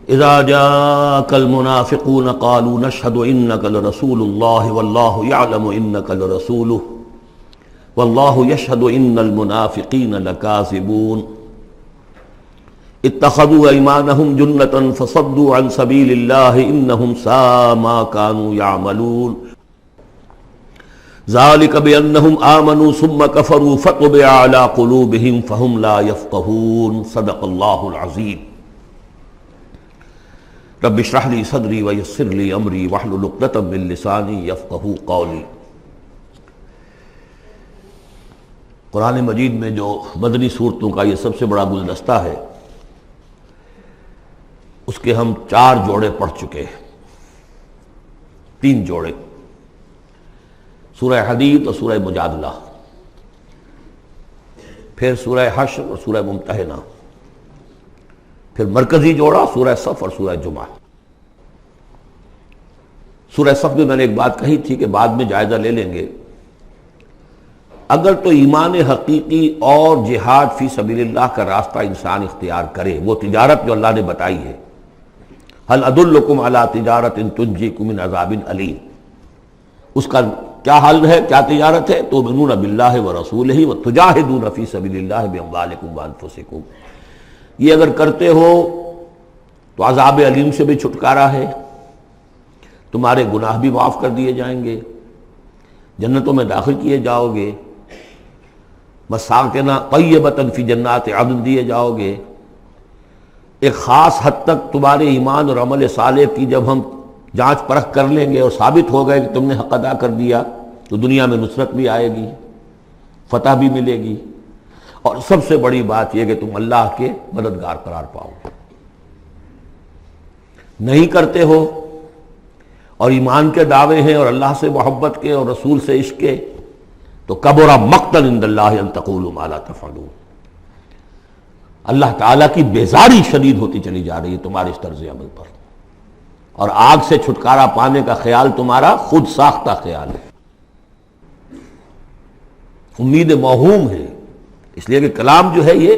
اذا جاءك المنافقون قالوا نشهد انك لرسول الله والله يعلم انك لرسوله والله يشهد ان المنافقين لكاذبون اتخذوا ايمانهم جنة فصدوا عن سبيل الله انهم ساء ما كانوا يعملون ذلك بانهم آمنوا ثم كفروا فطبع على قلوبهم فهم لا يفقهون صدق الله العظيم رب اشرح لي صدري ويسر لي امري واحلل عقدۃ من لسانی یفقہوا قولی۔ قرآن مجید میں جو مدنی صورتوں کا یہ سب سے بڑا گلدستہ ہے، اس کے ہم 4 جوڑے پڑھ چکے ہیں، 3 جوڑے، سورہ حدید اور سورہ مجادلہ، پھر سورہ حشر اور سورہ ممتحنہ، پھر مرکزی جوڑا سورہ صف اور سورہ جمعہ۔ سورہ صف میں نے ایک بات کہی تھی کہ بعد میں جائزہ لے لیں گے، اگر تو ایمان حقیقی اور جہاد فی سبیل اللہ کا راستہ انسان اختیار کرے، وہ تجارت جو اللہ نے بتائی ہے، هل ادلکم علی تجارت تنجیکم من عذاب علیم، اس کا کیا حل ہے، کیا تجارت ہے؟ تؤمنون باللہ ورسولہ وتجاہدون فی سبیل اللہ باموالکم وانفسکم، یہ اگر کرتے ہو تو عذاب علیم سے بھی چھٹکارا ہے، تمہارے گناہ بھی معاف کر دیے جائیں گے، جنتوں میں داخل کیے جاؤ گے، مساکن طیبۃ فی جنات عدن دیے جاؤ گے۔ ایک خاص حد تک تمہارے ایمان اور عمل صالح کی جب ہم جانچ پرکھ کر لیں گے اور ثابت ہو گئے کہ تم نے حق ادا کر دیا، تو دنیا میں نصرت بھی آئے گی، فتح بھی ملے گی، اور سب سے بڑی بات یہ کہ تم اللہ کے مددگار قرار پاؤ گے۔ نہیں کرتے ہو اور ایمان کے دعوے ہیں اور اللہ سے محبت کے اور رسول سے عشق کے، تو کبر مقتا عند اللہ ان تقولوا ما لا تفعلون، اللہ تعالیٰ کی بیزاری شدید ہوتی چلی جا رہی ہے تمہارے اس طرز عمل پر، اور آگ سے چھٹکارا پانے کا خیال تمہارا خود ساختہ خیال ہے، امید موہوم ہے، اس لیے کہ کلام جو ہے یہ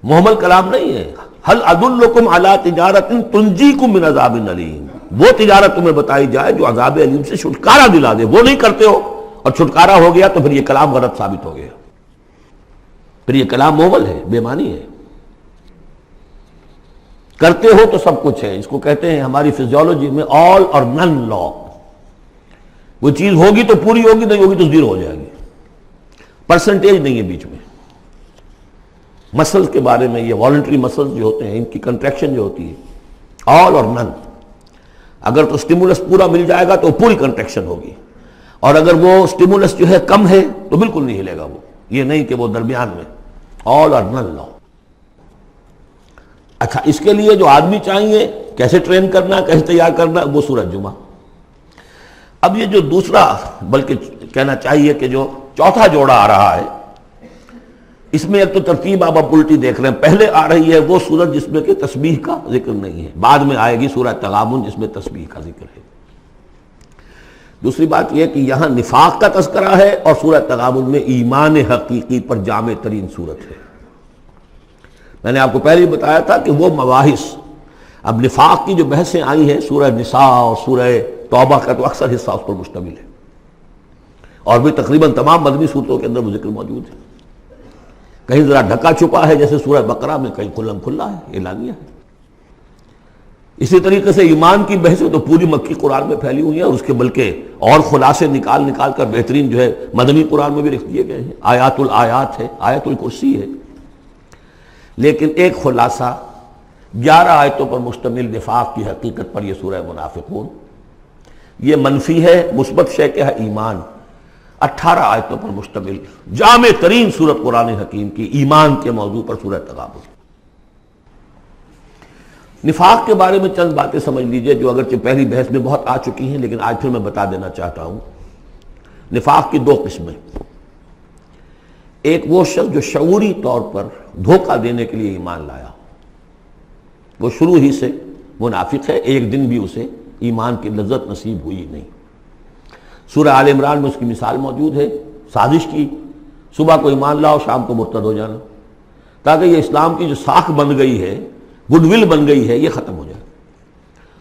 محمل کلام نہیں ہے۔ هل ادلکم علی تجارت تنجیکم من عذاب علیم، وہ تجارت تمہیں بتائی جائے جو عذاب علیم سے چھٹکارا دلا دے، وہ نہیں کرتے ہو اور چھٹکارا ہو گیا تو پھر یہ کلام غلط ثابت ہو گیا، پھر یہ کلام محمل ہے، بے معنی ہے۔ کرتے ہو تو سب کچھ ہے، اس کو کہتے ہیں ہماری فزیولوجی میں آل اور نن لا، وہ چیز ہوگی تو پوری ہوگی، نہیں ہوگی تو زیرو ہو جائے گی، پرسنٹیج نہیں ہے بیچ میں۔ مسلز کے بارے میں یہ والنٹری مسلز جو ہوتے ہیں، ان کی کنٹریکشن جو ہوتی ہے آل اور نن، اگر تو سٹیمولس پورا مل جائے گا تو پوری کنٹریکشن ہوگی، اور اگر وہ سٹیمولس جو ہے کم ہے تو بالکل نہیں ہلے گا وہ، یہ نہیں کہ وہ درمیان میں آل اور نن لا۔ اچھا، اس کے لیے جو آدمی چاہیے کیسے ٹرین کرنا، کیسے تیار کرنا، وہ سورہ جمعہ۔ اب یہ جو دوسرا، بلکہ کہنا چاہیے کہ جو چوتھا جوڑا آ رہا ہے، اس میں ایک تو ترتیب آپ الٹی دیکھ رہے ہیں، پہلے آ رہی ہے وہ سورت جس میں کہ تسبیح کا ذکر نہیں ہے، بعد میں آئے گی سورہ تغابن جس میں تسبیح کا ذکر ہے۔ دوسری بات یہ کہ یہاں نفاق کا تذکرہ ہے اور سورہ تغابن میں ایمان حقیقی پر جامع ترین سورت ہے۔ میں نے آپ کو پہلے ہی بتایا تھا کہ وہ مباحث، اب نفاق کی جو بحثیں آئی ہیں سورہ نساء اور سورہ توبہ کا تو اکثر حصہ اس پر مشتمل ہے، اور بھی تقریباً تمام مدنی صورتوں کے اندر وہ ذکر موجود ہے، کہیں ذرا ڈھکا چھپا ہے جیسے سورہ بقرہ میں، کہیں کھلم کھلا ہے، اعلانیہ ہے۔ اسی طریقے سے ایمان کی بحثیں تو پوری مکی قرآن میں پھیلی ہوئی ہیں، اور اس کے بلکہ اور خلاصے نکال نکال کر بہترین جو ہے مدنی قرآن میں بھی لکھ دیے گئے ہیں، آیات الآیات ہے، آیت الکرسی ہے۔ لیکن ایک خلاصہ 11 آیتوں پر مشتمل نفاق کی حقیقت پر یہ سورہ منافقون، یہ منفی ہے، مثبت شے کیا ہے؟ ایمان۔ 18 آیتوں پر مشتمل جامع ترین سورت قرآن حکیم کی ایمان کے موضوع پر سورہ تغابن۔ نفاق کے بارے میں چند باتیں سمجھ لیجئے جو اگرچہ پہلی بحث میں بہت آ چکی ہیں، لیکن آج پھر میں بتا دینا چاہتا ہوں۔ نفاق کی 2 قسمیں، ایک وہ شخص جو شعوری طور پر دھوکہ دینے کے لیے ایمان لایا، وہ شروع ہی سے منافق ہے، ایک دن بھی اسے ایمان کی لذت نصیب ہوئی نہیں۔ سورہ آل عمران میں اس کی مثال موجود ہے، سازش کی، صبح کو ایمان لاؤ، شام کو مرتد ہو جانا، تاکہ یہ اسلام کی جو ساکھ بن گئی ہے گڈ ول بن گئی ہے، یہ ختم ہو جائے۔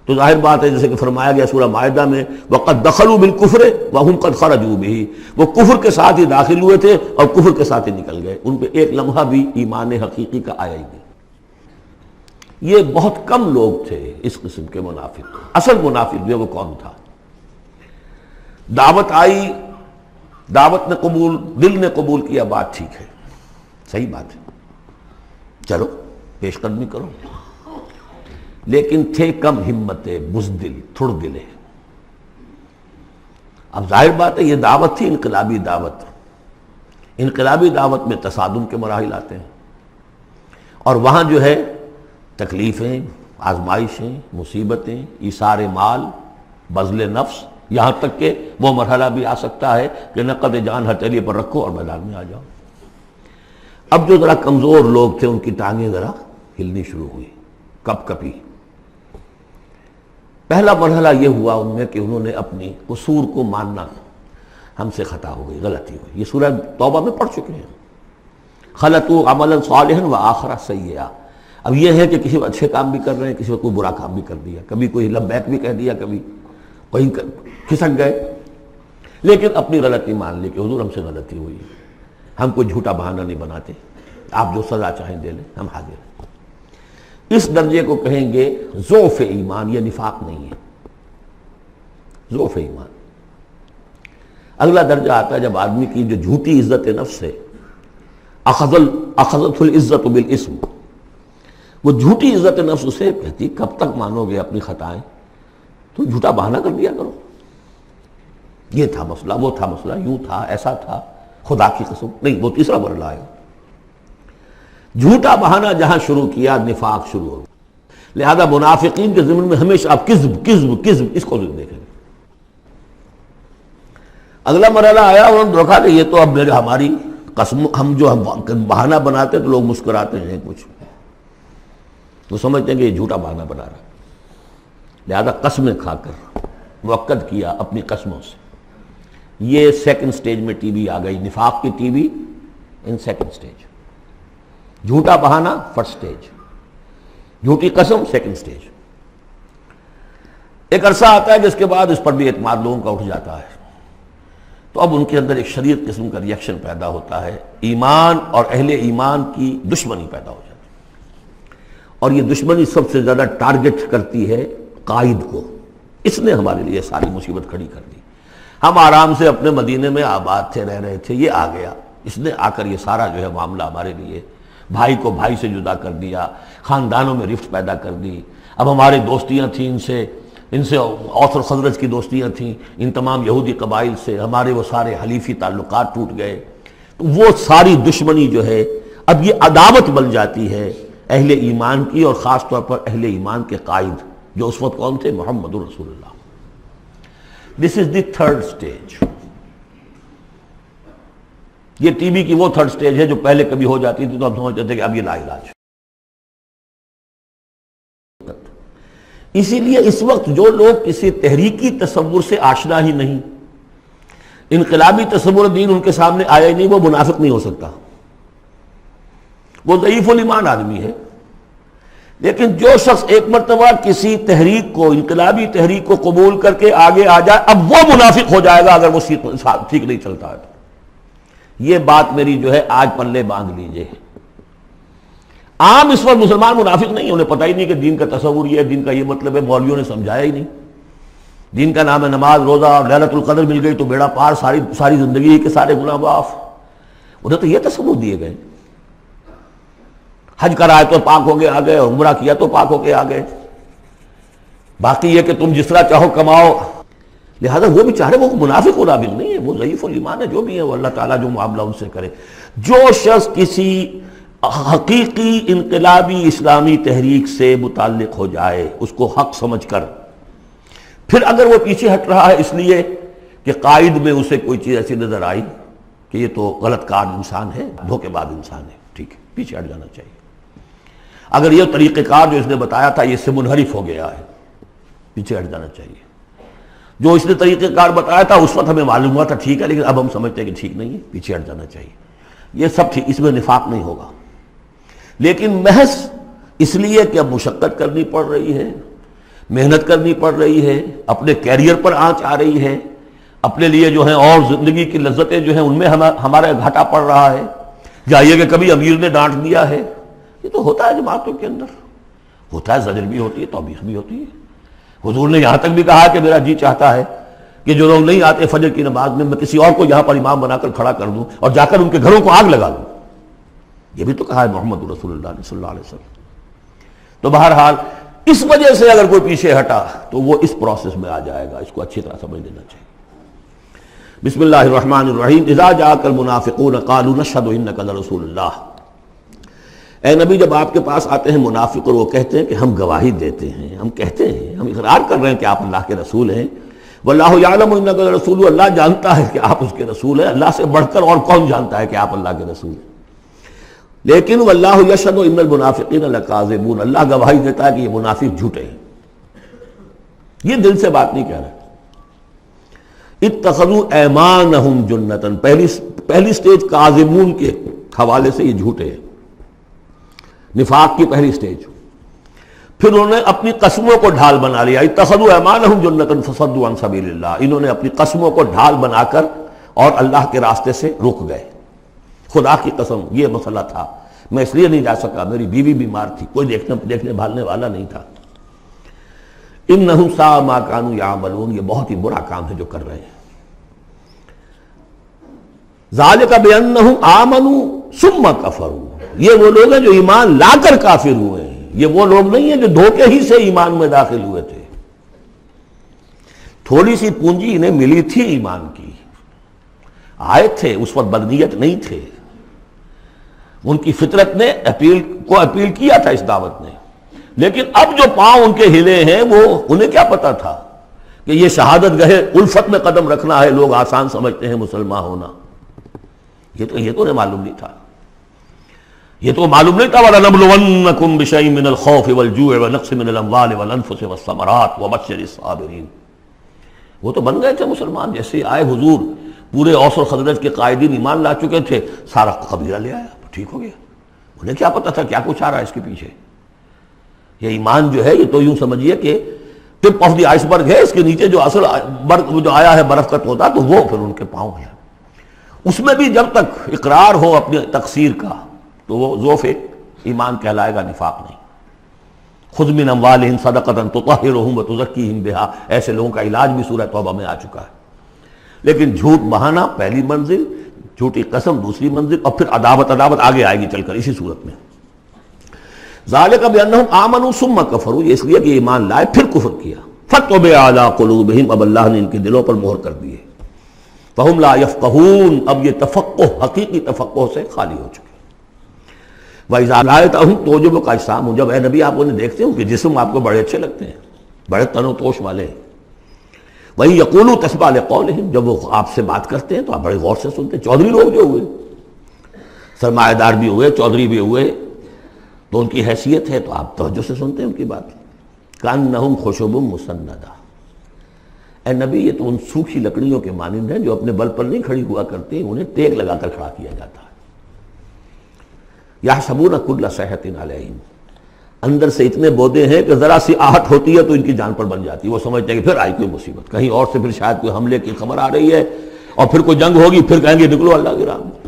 تو ظاہر بات ہے جیسے کہ فرمایا گیا سورہ مائدہ میں وَقَدْ دَخَلُوا بِالْكُفْرِ وَهُمْ قَدْ خَرَجُوا بِهِ، وہ کفر کے ساتھ ہی داخل ہوئے تھے اور کفر کے ساتھ ہی نکل گئے، ان پہ ایک لمحہ بھی ایمان حقیقی کا آیا ہی نہیں۔ یہ بہت کم لوگ تھے اس قسم کے منافق۔ اصل منافق جو وہ کون تھا؟ دعوت آئی، دعوت نے قبول، دل نے قبول کیا، بات ٹھیک ہے، صحیح بات ہے، چلو پیش قدمی کرو، لیکن تھے کم ہمت، بزدل، تھڑ دلے۔ اب ظاہر بات ہے یہ دعوت تھی انقلابی دعوت، انقلابی دعوت میں تصادم کے مراحل آتے ہیں، اور وہاں جو ہے تکلیفیں، آزمائشیں، مصیبتیں، ایثار مال، بذل نفس، یہاں تک کہ وہ مرحلہ بھی آ سکتا ہے کہ نقد جان ہتھیلی پر رکھو اور میدان میں آ جاؤ۔ اب جو ذرا کمزور لوگ تھے ان کی ٹانگیں ذرا ہلنی شروع ہوئی، کپ کپی۔ پہلا مرحلہ یہ ہوا ان میں کہ انہوں نے اپنی قصور کو ماننا، ہم سے خطا ہو گئی، غلطی ہوئی۔ یہ سورہ توبہ میں پڑھ چکے ہیں، خلطوا عملا صالحا وآخر سیئا۔ اب یہ ہے کہ کسی وقت اچھے کام بھی کر رہے ہیں، کسی وقت کوئی برا کام بھی کر دیا، کبھی کوئی لبیک بھی کہہ دیا، کبھی کہیں کھسک گئے، لیکن اپنی غلطی مان لی کہ حضور ہم سے غلطی ہوئی، ہم کوئی جھوٹا بہانہ نہیں بناتے، آپ جو سزا چاہیں دے لیں، ہم حاضر ہیں۔ اس درجے کو کہیں گے ضعف ایمان، یہ نفاق نہیں ہے، ضعف ایمان۔ اگلا درجہ آتا ہے جب آدمی کی جو جھوٹی عزت نفس ہے، اخذت العزت بالاسم، وہ جھوٹی عزت نفس اسے کہتی کب تک مانو گے اپنی خطائیں، تو جھوٹا بہانہ کر دیا کرو، یہ تھا مسئلہ، وہ تھا مسئلہ، یوں تھا، ایسا تھا، خدا کی قسم نہیں، وہ تیسرا مرحلہ آئے۔ جھوٹا بہانہ جہاں شروع کیا نفاق شروع ہو، لہذا منافقین کے ضمن میں ہمیشہ آپ کذب کذب کذب اس کو دیکھیں گے۔ اگلا مرحلہ آیا، انہوں نے دیکھا کہ یہ تو اب ہماری قسم، ہم جو بہانہ بناتے ہیں تو لوگ مسکراتے ہیں، کچھ وہ سمجھتے ہیں کہ یہ جھوٹا بہانہ بنا رہا ہے، لہذا قسمیں کھا کر مؤکد کیا اپنی قسموں سے۔ یہ سیکنڈ سٹیج میں ٹی وی آ گئی، نفاق کی T V in second stage, جھوٹا بہانہ فرسٹ سٹیج، جھوٹی قسم سیکنڈ سٹیج۔ ایک عرصہ آتا ہے جس کے بعد اس پر بھی اعتماد لوگوں کا اٹھ جاتا ہے، تو اب ان کے اندر ایک شدید قسم کا ریئیکشن پیدا ہوتا ہے، ایمان اور اہل ایمان کی دشمنی پیدا ہو جاتی ہے، اور یہ دشمنی سب سے زیادہ ٹارگٹ کرتی ہے قائد کو۔ اس نے ہمارے لیے ساری مصیبت کھڑی کر دی، ہم آرام سے اپنے مدینے میں آباد تھے، رہ رہے تھے، یہ آ گیا، اس نے آ کر یہ سارا جو ہے معاملہ ہمارے لیے، بھائی کو بھائی سے جدا کر دیا، خاندانوں میں رفت پیدا کر دی۔ اب ہمارے دوستیاں تھیں ان سے اوس اور خزرج کی دوستیاں تھیں، ان تمام یہودی قبائل سے ہمارے وہ سارے حلیفی تعلقات ٹوٹ گئے، تو وہ ساری دشمنی جو ہے اب یہ عداوت بن جاتی ہے اہل ایمان کی، اور خاص طور پر اہل ایمان کے قائد جو اس وقت کون تھے؟ محمد رسول اللہ۔ دس از دی تھرڈ سٹیج۔ یہ ٹی بی کی وہ تھرڈ سٹیج ہے جو پہلے کبھی ہو جاتی تھی تو ہم سمجھتے تھے کہ اب یہ لا علاج۔ اسی لیے اس وقت جو لوگ کسی تحریکی تصور سے آشنا ہی نہیں، انقلابی تصور دین ان کے سامنے آیا ہی نہیں، وہ منافق نہیں ہو سکتا، وہ ضعیف الایمان آدمی ہے۔ لیکن جو شخص ایک مرتبہ کسی تحریک کو، انقلابی تحریک کو قبول کر کے آگے آ جائے، اب وہ منافق ہو جائے گا اگر وہ ٹھیک نہیں چلتا ہے۔ یہ بات میری جو ہے آج پلے باندھ لیجئے۔ عام اس وقت مسلمان منافق نہیں، انہیں پتہ ہی نہیں کہ دین کا تصور یہ ہے، دین کا یہ مطلب ہے، مولویوں نے سمجھایا ہی نہیں۔ دین کا نام ہے نماز، روزہ، اور لیلۃ القدر مل گئی تو بیڑا پار، ساری زندگی کے سارے گناہ معاف۔ انہیں تو یہ تصور دیے گئے، حج کرائے تو پاک ہو کے آ گئے، عمرہ کیا تو پاک ہو کے آ گئے، باقی یہ کہ تم جس طرح چاہو کماؤ۔ لہذا وہ بیچارے وہ منافق نہیں ہے، وہ ضعیف الایمان ہے، جو بھی ہے وہ اللہ تعالیٰ جو معاملہ ان سے کرے۔ جو شخص کسی حقیقی انقلابی اسلامی تحریک سے متعلق ہو جائے، اس کو حق سمجھ کر، پھر اگر وہ پیچھے ہٹ رہا ہے اس لیے کہ قائد میں اسے کوئی چیز ایسی نظر آئی کہ یہ تو غلط کار انسان ہے، دھوکے باز انسان ہے، ٹھیک ہے، پیچھے ہٹ جانا چاہیے۔ اگر یہ طریقہ کار جو اس نے بتایا تھا یہ اس سے منحرف ہو گیا ہے، پیچھے ہٹ جانا چاہیے۔ جو اس نے طریقہ کار بتایا تھا اس وقت ہمیں معلوم ہوا تھا ٹھیک ہے، لیکن اب ہم سمجھتے ہیں کہ ٹھیک نہیں ہے، پیچھے ہٹ جانا چاہیے۔ یہ سب ٹھیک، اس میں نفاق نہیں ہوگا، لیکن محض اس لیے کہ اب مشقت کرنی پڑ رہی ہے، محنت کرنی پڑ رہی ہے، اپنے کیریئر پر آنچ آ رہی ہے، اپنے لیے جو ہیں اور زندگی کی لذتیں جو ہیں ان میں ہمارا گھاٹا پڑ رہا ہے، جائیے کہ کبھی امیر نے ڈانٹ دیا ہے، یہ تو ہوتا ہے جماعتوں کے اندر، ہوتا ہے، زجر بھی ہوتی ہے، توبیخ بھی ہوتی ہے۔ حضور نے یہاں تک بھی کہا کہ میرا جی چاہتا ہے کہ جو لوگ نہیں آتے فجر کی نماز میں کسی اور کو یہاں پر امام بنا کر کھڑا کر دوں اور جا کر ان کے گھروں کو آگ لگا دوں، یہ بھی تو کہا ہے محمد رسول اللہ صلی اللہ علیہ وسلم۔ تو بہرحال اس وجہ سے اگر کوئی پیچھے ہٹا تو وہ اس پروسیس میں آ جائے گا، اس کو اچھی طرح سمجھ لینا چاہیے۔ بسم اللہ الرحمن الرحیم، اذا جاءک المنافقون قالوا نشهد انک لرسول اللہ۔ اے نبی جب آپ کے پاس آتے ہیں منافق اور وہ کہتے ہیں کہ ہم گواہی دیتے ہیں، ہم کہتے ہیں، ہم اقرار کر رہے ہیں کہ آپ اللہ کے رسول ہیں، واللہ یعلم انک لرسول، اللہ جانتا ہے کہ آپ اس کے رسول ہیں، اللہ سے بڑھ کر اور کون جانتا ہے کہ آپ اللہ کے رسول ہیں، لیکن واللہ یشہد ان المنافقین لکاذبون، اللہ گواہی دیتا ہے کہ یہ منافق جھوٹے ہیں، یہ دل سے بات نہیں کہہ رہے۔ اتخذوا ایمانہم جنۃ، پہلی سٹیج کاذبون کے حوالے سے یہ جھوٹے ہیں، نفاق کی پہلی سٹیج۔ پھر انہوں نے اپنی قسموں کو ڈھال بنا لیا، اتخذوا ایمانہم جنۃ فصدوا عن سبیل اللہ، انہوں نے اپنی قسموں کو ڈھال بنا کر اور اللہ کے راستے سے رک گئے۔ خدا کی قسم یہ مسئلہ تھا، میں اس لیے نہیں جا سکا، میری بیوی بیمار تھی، کوئی دیکھنے بھالنے والا نہیں تھا۔ انہم ساء ما کانوا یعملون، یہ بہت ہی برا کام ہے جو کر رہے ہیں۔ ذالک بانہم آمنوا ثم کفروا، یہ وہ لوگ ہیں جو ایمان لا کر کافر ہوئے ہیں، یہ وہ لوگ نہیں ہیں جو دھوکے ہی سے ایمان میں داخل ہوئے تھے۔ تھوڑی سی پونجی انہیں ملی تھی ایمان کی، آئے تھے، اس وقت بدنیت نہیں تھے، ان کی فطرت نے اپیل کیا تھا اس دعوت نے، لیکن اب جو پاؤں ان کے ہلے ہیں وہ انہیں کیا پتا تھا کہ یہ شہادت گاہ الفت میں قدم رکھنا ہے، لوگ آسان سمجھتے ہیں مسلمان ہونا، یہ تو انہیں معلوم نہیں تھا، یہ تو معلوم نہیں تھا۔ وَلَنَبْلُوَنَّكُمْ بِشَيْءٍ مِّنَ الْخَوْفِ وَالْجُوعِ وَنَقْصٍ مِّنَ الْأَمْوَالِ وَالْأَنفُسِ وَالثَّمَرَاتِ وَبَشِّرِ الصَّابِرِينَ، وہ تو بن گئے تھے مسلمان، جیسے آئے حضور، پورے اوس اور خزرج کے قائدین ایمان لا چکے تھے، سارا قبیلہ لے آیا، ٹھیک ہو گیا، انہیں کیا پتا تھا کیا کچھ آ رہا ہے اس کے پیچھے۔ یہ ایمان جو ہے یہ تو یوں سمجھیے کہ ٹپ آف دی آئس برگ ہے، اس کے نیچے جو اصل برگ جو آیا ہے برف کا تودا، تو وہ پھر ان کے پاؤں ہے، اس میں بھی جب تک اقرار ہو اپنی تقصیر کا تو وہ ضعف ایمان کہلائے گا، نفاق نہیں۔ خذ من اموالہم صدقۃ تطہرہم وتزکیہم بہا، ایسے لوگوں کا علاج بھی سورہ توبہ میں آ چکا ہے۔ لیکن جھوٹ بہانا پہلی منزل، جھوٹی قسم دوسری منزل، اور پھر عداوت آگے آئے گی چل کر اسی صورت میں۔ ذالک بانہم آمنوا ثم کفروا، یہ اس لیے کہ ایمان لائے پھر کفر کیا۔ فطبع علی قلوبہم، اب اللہ نے ان کے دلوں پر مہر کر دی ہے۔ فہم لا یفقہون، اب یہ تفقہ حقیقی تفقہ سے خالی ہو چکے۔ وَإِذَا رَأَيْتَهُمْ تُعْجِبُكَ أَجْسَامُهُمْ، جب اے نبی آپ انہیں دیکھتے ہو کہ جسم آپ کو بڑے اچھے لگتے ہیں، بڑے تن و توش والے ہیں۔ وَإِن يَقُولُوا تَسْمَعْ لِقَوْلِهِمْ، جب وہ آپ سے بات کرتے ہیں تو آپ بڑے غور سے سنتے ہیں۔ چودھری لوگ جو ہوئے، سرمایہ دار بھی ہوئے، چودھری بھی ہوئے، تو ان کی حیثیت ہے تو آپ توجہ سے سنتے ہیں ان کی بات۔ کأنہم خشب مسندہ، اے نبی یہ تو ان سوکھی لکڑیوں کے مانند ہیں جو اپنے بل پر نہیں کھڑی ہوا کرتی، انہیں ٹیک لگا کر کھڑا کیا جاتا ہے۔ یحسبون کل صیحۃ علیہم، اندر سے اتنے بودے ہیں کہ ذرا سی آہٹ ہوتی ہے تو ان کی جان پر بن جاتی ہے، وہ سمجھتے ہیں کہ پھر آئی کوئی مصیبت، کہیں اور سے پھر شاید کوئی حملے کی خبر آ رہی ہے اور پھر کوئی جنگ ہوگی، پھر کہیں گے نکلو اللہ کی راہ میں۔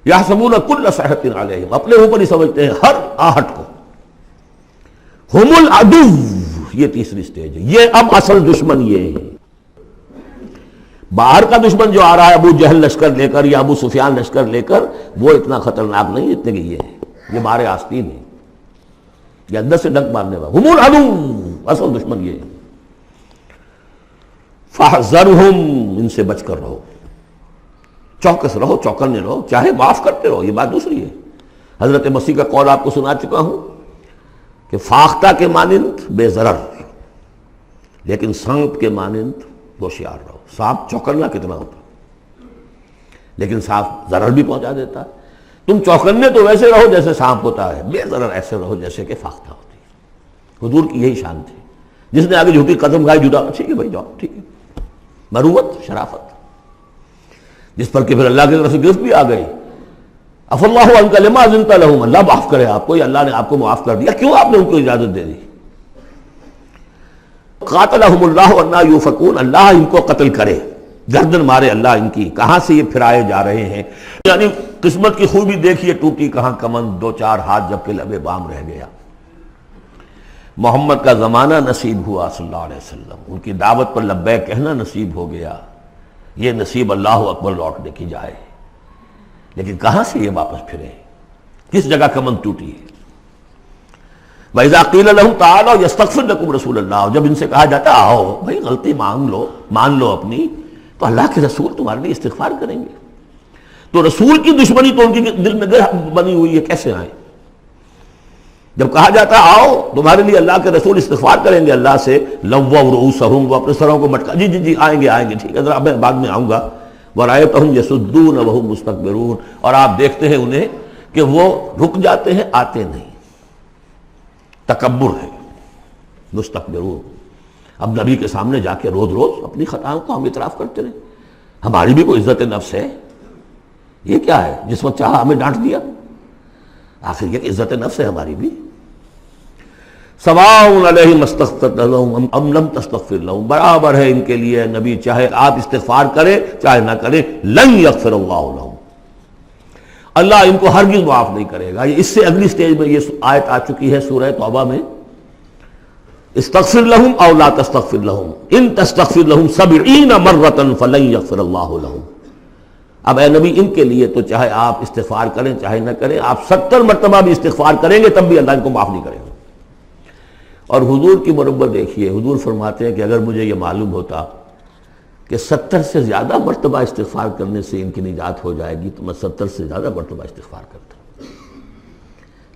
یحسبون کل صیحۃ علیہم، اپنے اوپر ہی سمجھتے ہیں ہر آہٹ کو۔ ہم العدو، یہ تیسری سٹیج ہے، یہ اب اصل دشمن یہ ہے۔ باہر کا دشمن جو آ رہا ہے ابو جہل لشکر لے کر یا ابو سفیان لشکر لے کر، وہ اتنا خطرناک نہیں جتنے کہ یہ ہے، یہ مارے آستین ہے، یہ اندر سے ڈنک مارنے والا۔ ہم العدو، اصل دشمن یہ ہے۔ فاحذرہم، ان سے بچ کر رہو، چوکس رہو، چوکنے رہو، چاہے معاف کرتے رہو، یہ بات دوسری ہے۔ حضرت مسیح کا قول آپ کو سنا چکا ہوں کہ فاختہ کے مانند بے ضرر، لیکن سانپ کے مانند ہوشیار رہو۔ سانپ چوکنا کتنا ہوتا، لیکن سانپ ضرر بھی پہنچا دیتا ہے۔ تم چوکنے تو ویسے رہو جیسے سانپ ہوتا ہے، بے ضرر ایسے رہو جیسے کہ فاختہ ہوتی ہے۔ حضور کی یہی شان تھی، جس نے آگے جھوٹی قدم کھائی، جھوٹا ٹھیک ہے بھائی جاؤ، ٹھیک ہے، مروت، شرافت، جس پر کہ پھر اللہ کی طرف سے گرفت بھی آ گئی۔ عفا اللہ عنک لما اذنت لهم، اللہ معاف کرے آپ کو، یا اللہ نے آپ کو معاف کر دیا، کیوں آپ نے ان کو اجازت دے دی؟ قاتلہم اللہ انا یوفکون، اللہ ان کو قتل کرے، گردن مارے اللہ ان کی، کہاں سے یہ پھرائے جا رہے ہیں۔ یعنی قسمت کی خوبی دیکھیے، ٹوٹی کہاں کمند، دو چار ہاتھ جب کہ لبے بام رہ گیا۔ محمد کا زمانہ نصیب ہوا صلی اللہ علیہ وسلم، ان کی دعوت پر لبیک کہنا نصیب ہو گیا، یہ نصیب اللہ اکبر لوٹنے کی جائے، لیکن کہاں سے یہ واپس پھرے، کس جگہ کمند ٹوٹی ہے؟ وَإِذَا قِيلَ لَهُمْ تَعَالَوْا يَسْتَغْفِرْ لَكُمْ رَسُولُ اللَّهُ، جب ان سے کہا جاتا آؤ بھائی غلطی مان لو اپنی، تو اللہ کے رسول تمہارے لیے استغفار کریں گے۔ تو رسول کی دشمنی تو ان کے دل میں بنی ہوئی ہے، کیسے آئیں؟ جب کہا جاتا آؤ تمہارے لیے اللہ کے رسول استغفار کریں گے اللہ سے، لَوَّوْا رُؤُوسَهُمْ، وہ اپنے سروں کو مٹکا، جی آئیں گے ٹھیک ہے ذرا میں بعد میں آؤں گا، وَرَأَيْتَهُمْ يَصُدُّونَ وَهُمْ مُسْتَكْبِرُونَ، اور آپ دیکھتے ہیں انہیں کہ وہ رک جاتے ہیں، آتے نہیں، تکبر ہے، مستکبرون۔ اب نبی کے سامنے جا کے روز اپنی خطاؤں کو ہم اعتراف کرتے رہے، ہماری بھی کوئی عزت نفس ہے، یہ کیا ہے جس وقت چاہا ہمیں ڈانٹ دیا؟ آخر یہ کہ عزت نفس ہے ہماری بھی۔ سواء علیہم استغفرت لہم ام لم تستغفر لہم، برابر ہے ان کے لیے نبی، چاہے آپ استغفار کریں چاہے نہ کریں، لن یغفر اللہ لہم، اللہ ان کو ہرگز معاف نہیں کرے گا۔ اس سے اگلی سٹیج میں یہ آیت آ چکی ہے سورہ توبہ میں، استغفر لہم او لا تستغفر لہم ان تستغفر لہم 70 مرۃ فلن یغفر اللہ لہم۔ اب اے نبی ان کے لیے تو چاہے آپ استغفار کریں چاہے نہ کریں، آپ 70 مرتبہ بھی استغفار کریں گے تب بھی اللہ ان کو معاف نہیں کرے گا۔ اور حضور کی مربت دیکھیے، حضور فرماتے ہیں کہ اگر مجھے یہ معلوم ہوتا کہ 70 سے زیادہ مرتبہ استغفار کرنے سے ان کی نجات ہو جائے گی تو میں 70 سے زیادہ مرتبہ استغفار کرتا،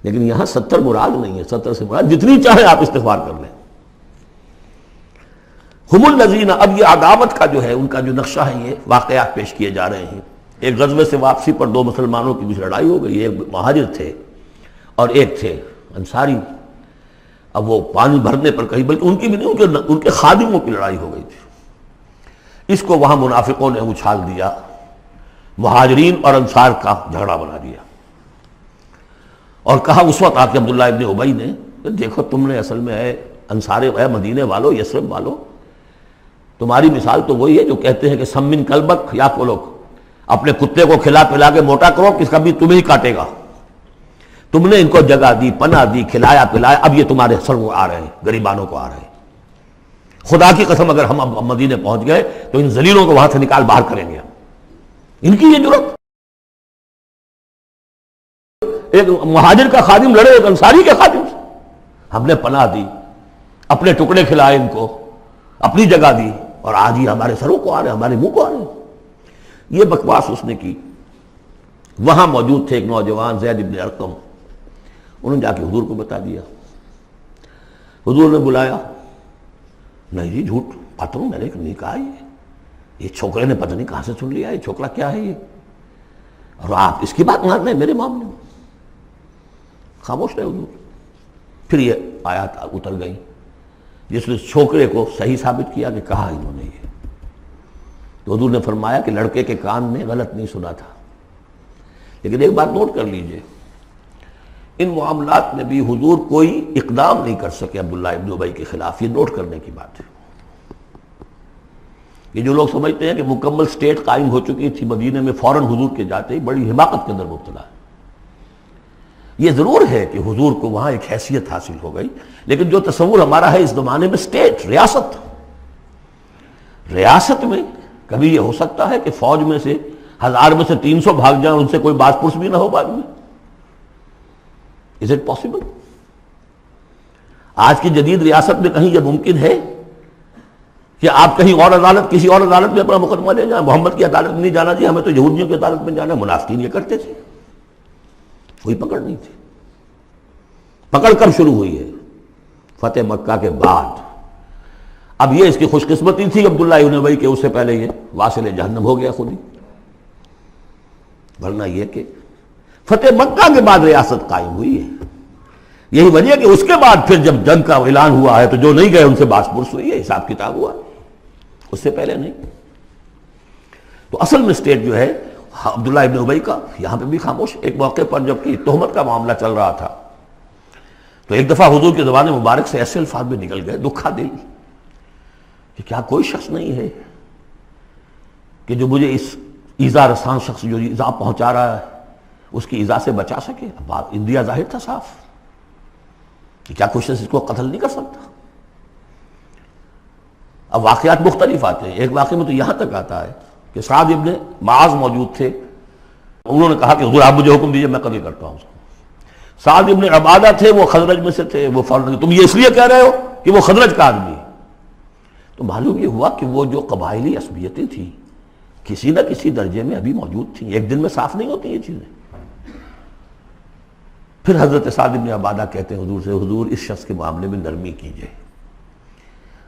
لیکن یہاں 70 مراد نہیں ہے، 70 سے مراد جتنی چاہے آپ استغفار کر لیں۔ ہم الذین، اب یہ عداوت کا جو ہے ان کا جو نقشہ ہے، یہ واقعات پیش کیے جا رہے ہیں۔ ایک غزوے سے واپسی پر دو مسلمانوں کی کچھ لڑائی ہو گئی، ایک مہاجر تھے اور ایک تھے انصاری، اب وہ پانی بھرنے پر کہیں، بلکہ ان کی بھی نہیں، ان کے خادموں کی لڑائی ہو گئی تھی۔ اس کو وہاں منافقوں نے اچھال دیا، مہاجرین اور انصار کا جھگڑا بنا دیا، اور کہا اس وقت آ کے عبداللہ ابن ابی نے، دیکھو تم نے اصل میں اے انصار، اے مدینے والو، یثرب والو، تمہاری مثال تو وہی ہے جو کہتے ہیں کہ سمن کلبک یا کولوک، اپنے کتے کو کھلا پلا کے موٹا کرو کہ کبھی تمہیں ہی کاٹے گا۔ تم نے ان کو جگہ دی، پناہ دی، کھلایا پلایا، اب یہ تمہارے سر کو آ رہے ہیں، غریبانوں کو آ رہے ہیں۔ خدا کی قسم اگر ہم اب مدینے پہنچ گئے تو ان ذلیلوں کو وہاں سے نکال باہر کریں گے۔ ان کی یہ جرات، ایک مہاجر کا خادم لڑے ایک انصاری کے خادم سے، ہم نے پناہ دی، اپنے ٹکڑے کھلائے ان کو، اپنی جگہ دی، اور آج ہی ہمارے سروں کو آ رہے ہیں، ہمارے منہ کو آ رہے ہیں۔ یہ بکواس اس نے کی۔ وہاں موجود تھے ایک نوجوان زید بن ارقم، انہوں نے جا کے حضور کو بتا دیا۔ حضور نے بلایا، نہیں جی جھوٹ پتہ میں نے نہیں کہا، یہ چھوکرے نے پتہ نہیں کہاں سے سن لیا، یہ چھوکرا کیا ہے یہ، اور آپ اس کی بات مان رہے ہیں میرے معاملے میں؟ خاموش رہے حضور۔ پھر یہ آیات اتر گئی جس نے چھوکرے کو صحیح ثابت کیا کہ کہا انہوں نے یہ۔ تو حضور نے فرمایا کہ لڑکے کے کان نے غلط نہیں سنا تھا، لیکن ایک بات نوٹ کر لیجئے، ان معاملات میں بھی حضور کوئی اقدام نہیں کر سکے عبداللہ ابن ابی کے خلاف، یہ نوٹ کرنے کی بات ہے۔ یہ جو لوگ سمجھتے ہیں کہ مکمل سٹیٹ قائم ہو چکی تھی مدینے میں، فوراً حضور کے جاتے ہی بڑی حماقت کے اندر مبتلا ہے۔ یہ ضرور ہے کہ حضور کو وہاں ایک حیثیت حاصل ہو گئی، لیکن جو تصور ہمارا ہے اس زمانے میں سٹیٹ، ریاست میں کبھی یہ ہو سکتا ہے کہ فوج میں سے 1000 میں سے 300 بھاگ جائیں، ان سے کوئی باز پرس بھی نہ ہو بعد میں؟ Is it possible؟ آج کی جدید ریاست میں کہیں یہ ممکن ہے کہ آپ کہیں اور عدالت، کسی اور عدالت میں اپنا مقدمہ لے جائیں؟ محمد کی عدالت میں نہیں جانا چاہیے، ہمیں تو یہودیوں کی عدالت میں جانا ہے۔ منافقین یہ کرتے تھے، کوئی پکڑ نہیں تھی۔ پکڑ کب شروع ہوئی ہے؟ فتح مکہ کے بعد۔ اب یہ اس کی خوش قسمتی تھی عبداللہ ابن ابی کہ اس سے پہلے یہ واصل جہنم ہو گیا خود ہی، ورنہ یہ کہ فتح مکہ کے بعد ریاست قائم ہوئی ہے۔ یہی وجہ کہ اس کے بعد پھر جب جنگ کا اعلان ہوا ہے تو جو نہیں گئے ان سے باس پرس ہوئی ہے، حساب کتاب ہوا، اس سے پہلے نہیں۔ تو اصل میں سٹیٹ جو ہے عبداللہ ابن ابی کا یہاں پہ بھی خاموش. ایک موقع پر جب کہ تہمت کا معاملہ چل رہا تھا تو ایک دفعہ حضور کی زبان مبارک سے ایسے الفاظ بھی نکل گئے, دکھا دل, کہ کیا کوئی شخص نہیں ہے کہ جو مجھے اس ایذا رسان شخص جو ایذا پہنچا رہا ہے اس کی ایذا سے بچا سکے. اب اندیا ظاہر تھا صاف کہ کیا کوئی شخص اس کو قتل نہیں کر سکتا. اب واقعات مختلف آتے ہیں. ایک واقعے میں تو یہاں تک آتا ہے کہ سعد ابن معاذ موجود تھے, انہوں نے کہا کہ حضور آپ مجھے حکم دیجئے میں قتل کرتا ہوں اس کو. سعد ابن عبادہ تھے, وہ خزرج میں سے تھے, وہ فوراً تم یہ اس لیے کہہ رہے ہو کہ وہ خزرج کا آدمی ہے. تو معلوم یہ ہوا کہ وہ جو قبائلی عصبیتیں تھیں کسی نہ کسی درجے میں ابھی موجود تھیں, ایک دن میں صاف نہیں ہوتی یہ چیزیں. پھر حضرت سعد ابن عبادہ کہتے ہیں حضور سے, حضور اس شخص کے معاملے میں نرمی کیجئے,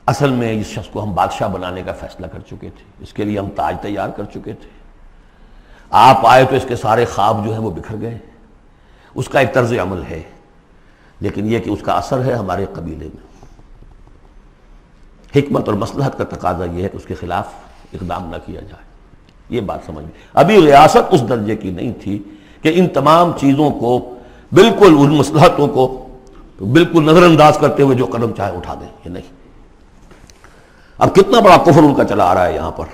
اصل میں اس شخص کو ہم بادشاہ بنانے کا فیصلہ کر چکے تھے, اس کے لیے ہم تاج تیار کر چکے تھے, آپ آئے تو اس کے سارے خواب جو ہیں وہ بکھر گئے. اس کا ایک طرز عمل ہے لیکن یہ کہ اس کا اثر ہے ہمارے قبیلے میں. حکمت اور مصلحت کا تقاضا یہ ہے کہ اس کے خلاف اقدام نہ کیا جائے. یہ بات سمجھ میں, ابھی ریاست اس درجے کی نہیں تھی کہ ان تمام چیزوں کو بالکل, ان مصلحتوں کو بالکل نظر انداز کرتے ہوئے جو قدم چاہے اٹھا دیں, یہ نہیں. اب کتنا بڑا کفر ان کا چلا آ رہا ہے یہاں پر.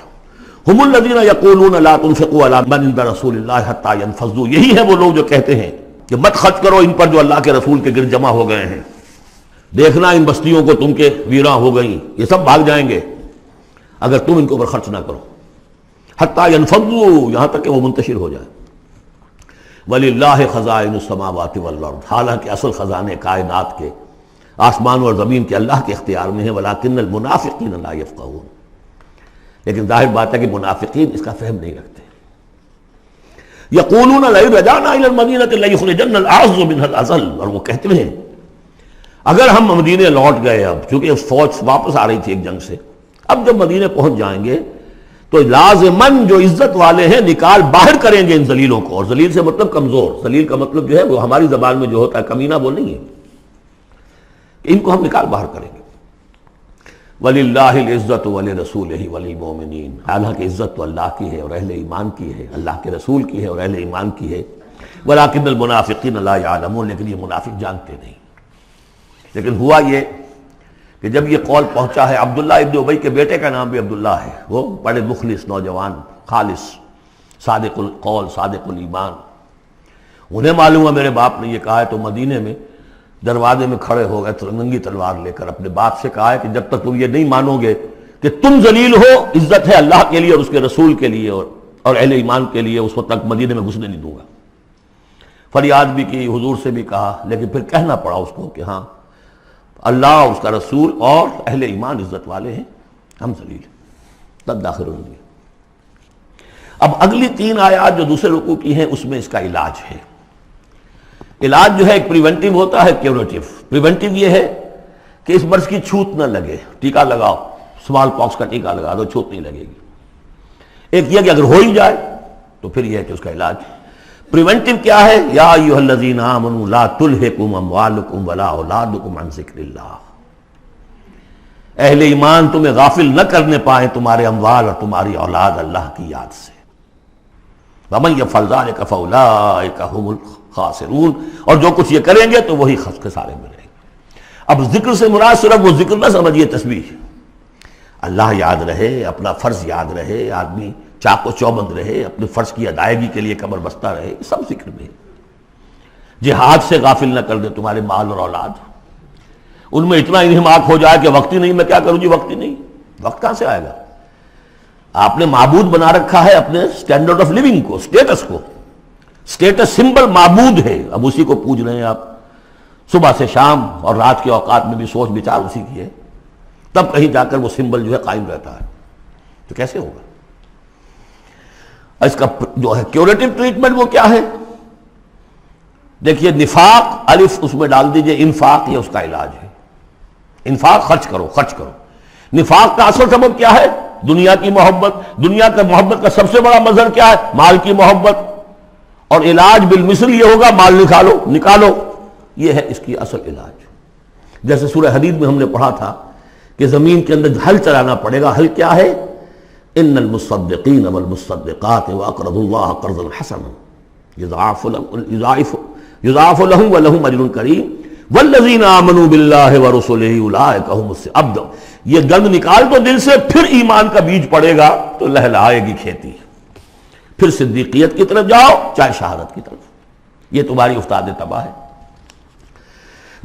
ہم الذین یقولون لا تنفقوا علی من عند رسول اللہ حتی ینفضوا, یہی ہے وہ لوگ جو کہتے ہیں کہ مت خرچ کرو ان پر جو اللہ کے رسول کے گرد جمع ہو گئے ہیں. دیکھنا ان بستیوں کو تم کے ویراں ہو گئیں, یہ سب بھاگ جائیں گے اگر تم ان کے اوپر خرچ نہ کرو. حتی ینفضوا, یہاں تک کہ وہ منتشر ہو جائے. وَلِلَّهِ خَزَائِنُ السَّمَاوَاتِ وَالْأَرْضِ, حالانکہ اصل خزانے کائنات کے آسمان اور زمین کے اللہ کے اختیار میں ہیں. وَلَٰكِنَّ الْمُنَافِقِينَ لَا يَفْقَهُونَ, لیکن ظاہر بات ہے کہ منافقین اس کا فہم نہیں رکھتے. یقولون لئن رجعنا الى المدینۃ لیخرجن الاعز منها الاذل, اور وہ کہتے ہیں اگر ہم مدینے لوٹ گئے, اب چونکہ فوج واپس آ رہی تھی ایک جنگ سے, اب جب مدینے پہنچ جائیں گے تو لازماً جو عزت والے ہیں نکال باہر کریں گے ان ذلیلوں کو. اور ذلیل سے مطلب کمزور, ذلیل کا مطلب جو ہے وہ ہماری زبان میں جو ہوتا ہے کمینہ وہ نہیں ہے, ان کو ہم نکال باہر کریں گے. وَلِلَّهِ الْعِزَّةُ وَلِرَسُولِهِ وَلِلْمُؤْمِنِينَ, حالانکہ عزت تو اللہ کی ہے اور اہل ایمان کی ہے, اللہ کے رسول کی ہے اور اہل ایمان کی ہے. وَلَٰكِنَّ الْمُنَافِقِينَ لَا يَعْلَمُونَ, لیکن یہ منافق جانتے نہیں. لیکن ہوا یہ کہ جب یہ قول پہنچا ہے, عبداللہ ابن ابی کے بیٹے کا نام بھی عبداللہ ہے, وہ بڑے مخلص نوجوان, خالص, صادق القول, صادق الایمان. انہیں معلوم ہے میرے باپ نے یہ کہا ہے, تو مدینے میں دروازے میں کھڑے ہو گئے ننگی تلوار لے کر, اپنے باپ سے کہا ہے کہ جب تک تم یہ نہیں مانو گے کہ تم ذلیل ہو, عزت ہے اللہ کے لیے اور اس کے رسول کے لیے اور اہل ایمان کے لیے, اس وقت تک مدینے میں گھسنے نہیں دوں گا. فریاد بھی کی, حضور سے بھی کہا, لیکن پھر کہنا پڑا اس کو کہ ہاں اللہ, اس کا رسول اور اہل ایمان عزت والے ہیں, ہم ذلیل ہیں. تب داخل ہوئے. اب اگلی 3 آیات جو دوسرے رکوع کی ہیں اس میں اس کا علاج ہے. علاج جو ہے ایک پریونٹیو ہوتا ہے, کیوریٹیو. پریونٹیو یہ ہے کہ اس مرض کی چھوت نہ لگے, ٹیکہ لگاؤ, اسمال پاکس کا ٹیکہ لگا دو, چھوت نہیں لگے گی. ایک یہ کہ اگر ہو ہی جائے تو پھر یہ ہے کہ اس کا علاج. پریونٹیو کیا ہے؟ یا ایھا الذین آمنوا لا تلھکم اموالکم ولا اولادکم عن ذکر اللہ, اہل ایمان تمہیں غافل نہ کرنے پائیں تمہارے اموال اور تمہاری اولاد اللہ کی یاد سے. ومن یفعل ذلک فاولئک هم الخاسرون, اور جو کچھ یہ کریں گے تو وہی خسارے میں رہیں گے. اب ذکر سے مراد صرف وہ ذکر نہ سمجھیے تسبیح, اللہ یاد رہے, اپنا فرض یاد رہے, آدمی چاق و چوبند رہے, اپنے فرض کی ادائیگی کے لیے کمر بستہ رہے, یہ سب ذکر میں. جہاد سے غافل نہ کر دے تمہارے مال اور اولاد, ان میں اتنا انہماک ہو جائے کہ وقت ہی نہیں, میں کیا کروں جی, وقت ہی نہیں. وقت کہاں سے آئے گا؟ آپ نے معبود بنا رکھا ہے اپنے سٹینڈرڈ آف لیونگ کو, سٹیٹس کو. سٹیٹس سمبل معبود ہے, اب اسی کو پوج رہے ہیں آپ صبح سے شام, اور رات کے اوقات میں بھی سوچ بچار اسی کی ہے, تب کہیں جا کر وہ سمبل جو ہے قائم رہتا ہے. تو کیسے ہوگا؟ اس کا جو ہے کیوریٹو ٹریٹمنٹ وہ کیا ہے؟ دیکھیے, نفاق الف اس میں ڈال دیجئے, انفاق یہ اس کا علاج ہے. انفاق, خرچ کرو, خرچ کرو. نفاق کا اصل سبب کیا ہے؟ دنیا کی محبت. دنیا کا محبت کا سب سے بڑا مظہر کیا ہے؟ مال کی محبت. اور علاج بالمثل یہ ہوگا, مال نکالو. یہ ہے اس کی اصل علاج. جیسے سورہ حدید میں ہم نے پڑھا تھا کہ زمین کے اندر ہل چلانا پڑے گا. ہل کیا ہے؟ ان المصدقین والمصدقات واقرضوا اللہ قرضا حسنا یضاعف لهم ولهم اجر کریم والذین آمنوا باللہ ورسلہ اولئک هم اب یہ گند نکال دو دل سے، پھر ایمان کا بیج پڑے گا تو لہلائے گی کھیتی، پھر صدیقیت کی طرف جاؤ چاہے شہادت کی طرف، یہ تمہاری افتاد تباہ ہے۔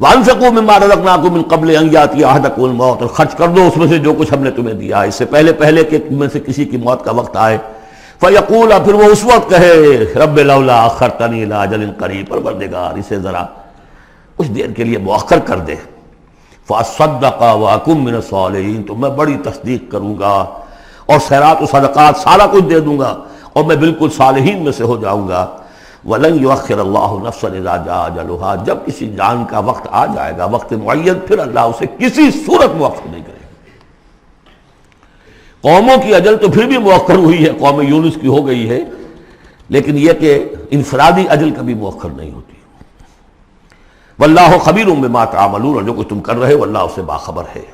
وَأَنفِقُوا مِمَّا رَزَقْنَاكُم مِّن قَبْلِ أَن يَأْتِيَ أَحَدَكُمُ الْمَوْتُ، اور خرچ کر دو اس میں سے جو کچھ ہم نے تمہیں دیا ہے، اس سے پہلے کہ تم میں سے کسی کی موت کا وقت آئے۔ فَيَقُولَ، پھر وہ اس وقت کہے رب لولا أَخَّرْتَنِي إِلَىٰ أَجَلٍ قَرِيبٍ، پروردگار اسے ذرا کچھ دیر کے لیے مؤخر کر دے۔ فَأَصَّدَّقَ وَأَكُن مِّنَ الصَّالِحِينَ، تو میں بڑی تصدیق کروں گا اور خیرات و صدقات سارا کچھ دے دوں گا اور میں بالکل صالحین میں سے ہو جاؤں گا۔ وَلَن يُؤَخِّرَ اللَّهُ نَفْسًا إِذَا جَاءَ أَجَلُهَا، جب کسی جان کا وقت آ جائے گا، وقت معین، پھر اللہ اسے کسی صورت مؤخر نہیں کرے گا۔ قوموں کی اجل تو پھر بھی مؤخر ہوئی ہے، قوم یونس کی ہو گئی ہے، لیکن یہ کہ انفرادی اجل کبھی مؤخر نہیں ہوتی۔ واللہ خبیر بما تعملون، اور جو کچھ تم کر رہے ہو اللہ اس سے باخبر ہے۔